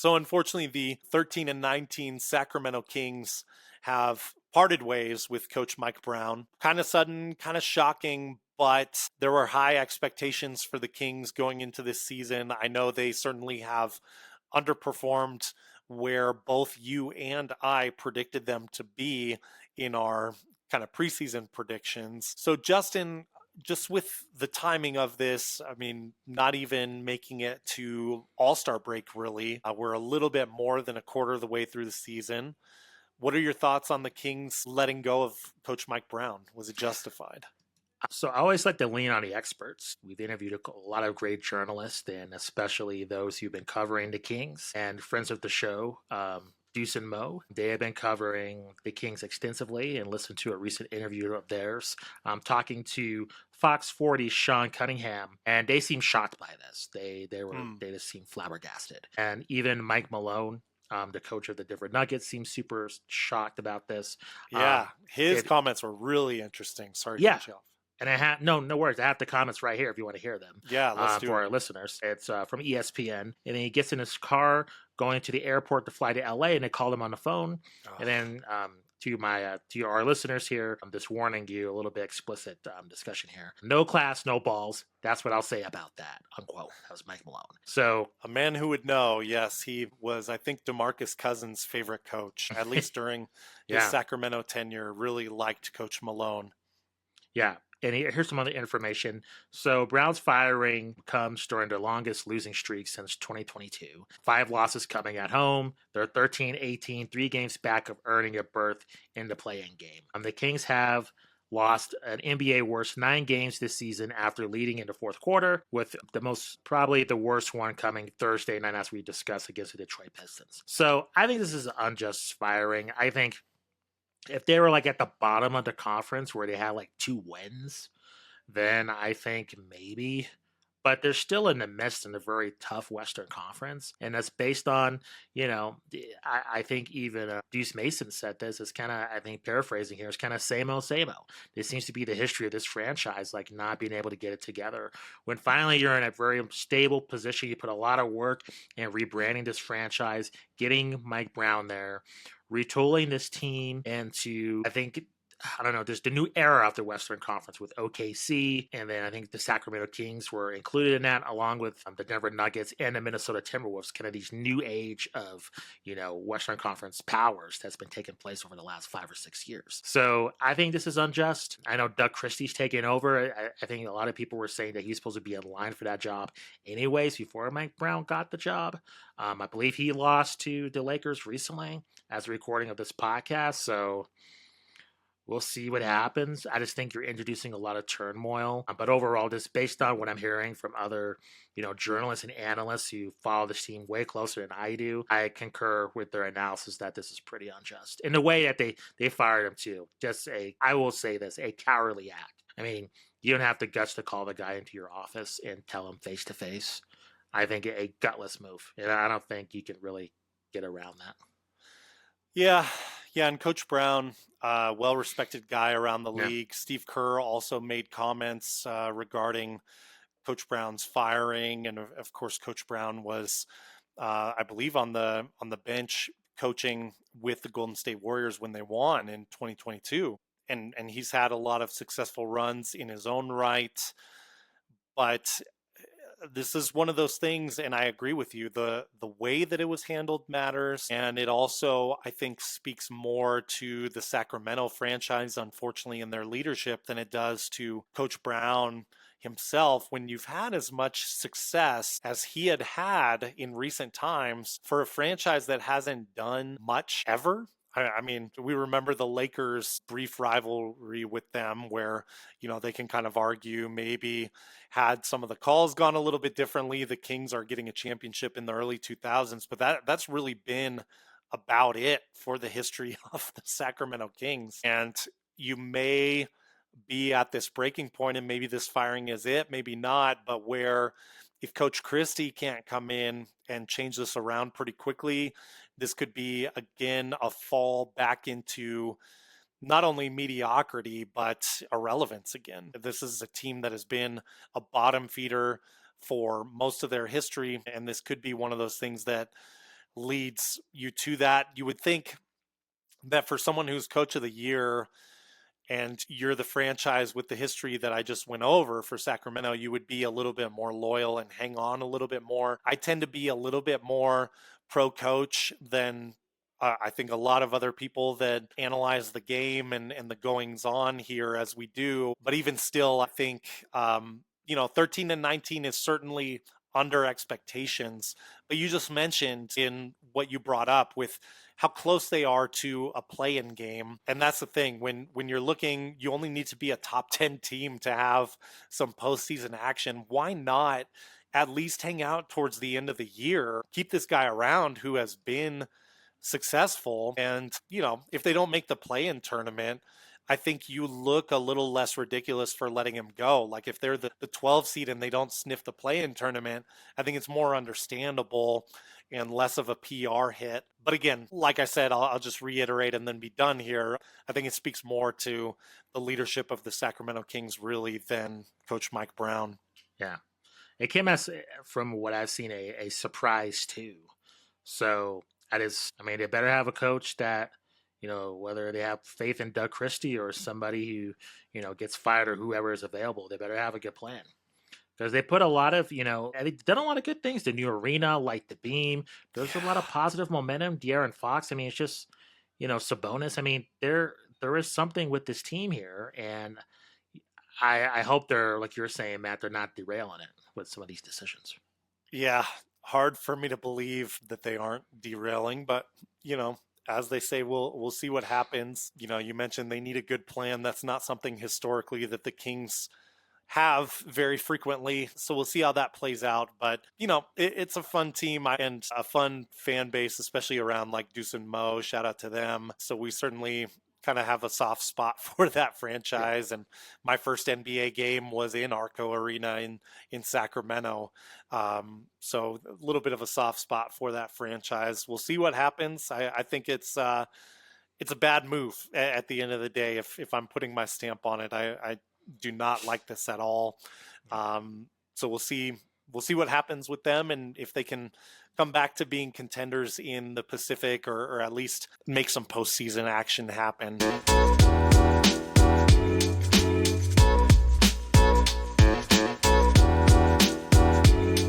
So unfortunately, the 13-19 Sacramento Kings have parted ways with Coach Mike Brown. Kind of sudden, kind of shocking, but there were high expectations for the Kings going into this season. I know they certainly have underperformed where both you and I predicted them to be in our kind of preseason predictions. So Justin, just with the timing of this, I mean, not even making it to All-Star break, really. We're a little bit more than a quarter of the way through the season. What are your thoughts on the Kings letting go of Coach Mike Brown? Was it justified? So I always like to lean on the experts. We've interviewed a lot of great journalists, and especially those who've been covering the Kings and friends of the show. Deuce and Mo, they have been covering the Kings extensively and listened to a recent interview of theirs, talking to Fox 40's Sean Cunningham, and they seem shocked by this. They just seem flabbergasted. And even Mike Malone, the coach of the Denver Nuggets, seems super shocked about this. Yeah, his comments were really interesting. Sorry to cut you off. And I have no worries. I have the comments right here if you want to hear them. Yeah, let's do for it. our listeners. It's from ESPN, and then he gets in his car going to the airport to fly to LA, and they call him on the phone. And then to our listeners here, I'm just warning you a little bit explicit discussion here. No class, no balls. That's what I'll say about that. Unquote. That was Mike Malone. So a man who would know. Yes, he was, I think, DeMarcus Cousins' favorite coach, at least during his Sacramento tenure. Really liked Coach Malone. Yeah. And here's some other information. So Brown's firing comes during their longest losing streak since 2022. 5 losses coming at home. They're 13-18, 3 games back of earning a berth in the play-in game. The Kings have lost an NBA worst 9 games this season after leading in the fourth quarter, with probably the worst one coming Thursday night, as we discussed, against the Detroit Pistons. So I think this is an unjust firing. I think if they were like at the bottom of the conference where they had like 2 wins, then I think maybe. But they're still in the midst in a very tough Western Conference. And that's based on, I think even Deuce Mason said this. It's kind of, I think paraphrasing here, it's kind of same old, same old. This seems to be the history of this franchise, like not being able to get it together. When finally you're in a very stable position, you put a lot of work in rebranding this franchise, getting Mike Brown there, retooling this team into, there's the new era of the Western Conference with OKC, and then I think the Sacramento Kings were included in that, along with the Denver Nuggets and the Minnesota Timberwolves, kind of these new age of, Western Conference powers that's been taking place over the last 5 or 6 years. So I think this is unjust. I know Doug Christie's taking over. I think a lot of people were saying that he's supposed to be in line for that job anyways before Mike Brown got the job. I believe he lost to the Lakers recently as a recording of this podcast, so we'll see what happens. I just think you're introducing a lot of turmoil. But overall, just based on what I'm hearing from other, journalists and analysts who follow this team way closer than I do, I concur with their analysis that this is pretty unjust. In the way that they fired him too. I will say this, a cowardly act. I mean, you don't have the guts to call the guy into your office and tell him face to face. I think a gutless move. And I don't think you can really get around that. Yeah, and Coach Brown, well-respected guy around the league. Steve Kerr also made comments regarding Coach Brown's firing, and of course, Coach Brown was, I believe, on the bench coaching with the Golden State Warriors when they won in 2022, and he's had a lot of successful runs in his own right, but this is one of those things, and I agree with you. The way that it was handled matters, and it also, I think, speaks more to the Sacramento franchise, unfortunately, in their leadership than it does to Coach Brown himself. When you've had as much success as he had in recent times for a franchise that hasn't done much ever. I mean, we remember the Lakers' brief rivalry with them where, they can kind of argue maybe had some of the calls gone a little bit differently, the Kings are getting a championship in the early 2000s, but that's really been about it for the history of the Sacramento Kings. And you may be at this breaking point, and maybe this firing is it, maybe not, but where if Coach Christie can't come in and change this around pretty quickly, this could be, again, a fall back into not only mediocrity, but irrelevance again. This is a team that has been a bottom feeder for most of their history, and this could be one of those things that leads you to that. You would think that for someone who's coach of the year and you're the franchise with the history that I just went over for Sacramento, you would be a little bit more loyal and hang on a little bit more. I tend to be a little bit more pro coach than I think a lot of other people that analyze the game and the goings on here as we do. But even still, I think, 13 and 19 is certainly under expectations. But you just mentioned in what you brought up with how close they are to a play-in game. And that's the thing. When you're looking, you only need to be a top 10 team to have some postseason action. Why not at least hang out towards the end of the year? Keep this guy around who has been successful. And, if they don't make the play-in tournament, I think you look a little less ridiculous for letting him go. Like if they're the 12 seed and they don't sniff the play-in tournament, I think it's more understandable and less of a PR hit. But again, like I said, I'll just reiterate and then be done here. I think it speaks more to the leadership of the Sacramento Kings really than Coach Mike Brown. Yeah. It came as, from what I've seen, a surprise too. So they better have a coach that, whether they have faith in Doug Christie or somebody who, gets fired or whoever is available, they better have a good plan. Because they put a lot of, they've done a lot of good things. The new arena, Light the Beam. There's a lot of positive momentum. De'Aaron Fox. It's just, Sabonis. There is something with this team here. And I hope they're, like you were saying, Matt, they're not derailing it with some of these decisions. Yeah, hard for me to believe that they aren't derailing, but as they say, we'll see what happens. You mentioned they need a good plan. That's not something historically that the Kings have very frequently. So we'll see how that plays out. But, it's a fun team and a fun fan base, especially around like Deuce and Mo. Shout out to them. So we certainly kind of have a soft spot for that franchise. And my first NBA game was in Arco Arena in Sacramento. So a little bit of a soft spot for that franchise. We'll see what happens. I think it's a bad move at the end of the day. If I'm putting my stamp on it, I do not like this at all. So we'll see what happens with them and if they can come back to being contenders in the Pacific or at least make some postseason action happen.